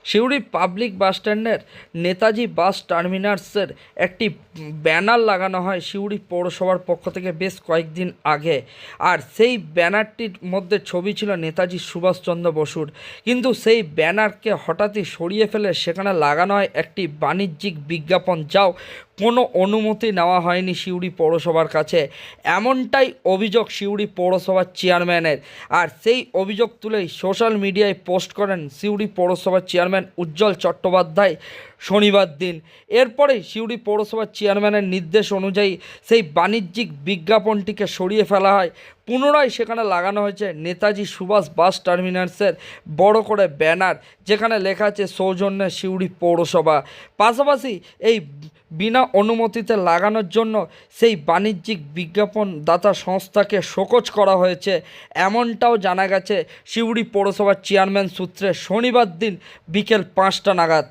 Suri public bus স্ট্যান্ডের নেতাজি বাস টার্মিনাসের একটি banner লাগানো হয় সিউড়ি পৌরসভার পক্ষ থেকে বেশ কয়েকদিন আগে। আর সেই ব্যানারটির মধ্যে ছবি ছিল নেতাজি সুভাষচন্দ্র বসুর, কিন্তু সেই ব্যানারকে হঠাৎই সরিয়ে ফেলে সেখানে লাগানো হয় একটি বাণিজ্যিক বিজ্ঞাপন, যাও কোনো অনুমতি নেওয়া হয়নি সিউড়ি পৌরসভার কাছে। এমনটাই অভিযোগ সিউড়ি পৌরসভার চেয়ারম্যানের। আর সেই অভিযোগ তুলেই সোশ্যাল মিডিয়ায় পোস্ট করেন সিউড়ি পৌরসভার চেয়ারম্যান উজ্জ্বল চট্টোপাধ্যায় শনিবার দিন। এরপরেই সিউড়ি পৌরসভার চেয়ারম্যানের নির্দেশ অনুযায়ী সেই বাণিজ্যিক বিজ্ঞাপনটিকে সরিয়ে ফেলা হয়। পুনরায় সেখানে লাগানো হয়েছে নেতাজি সুভাষ বাস টার্মিনাসের বড় করে ব্যানার, যেখানে লেখা আছে সৌজন্যে সিউড়ি পৌরসভা। পাশাপাশি এই বিনা অনুমতিতে লাগানোর জন্য সেই বাণিজ্যিক বিজ্ঞাপন দাতা সংস্থাকে শোকজ করা হয়েছে, এমনটাও জানা গেছে সিউড়ি পৌরসভার চেয়ারম্যান সূত্রে শনিবার দিন বিকেল 5টা নাগাদ।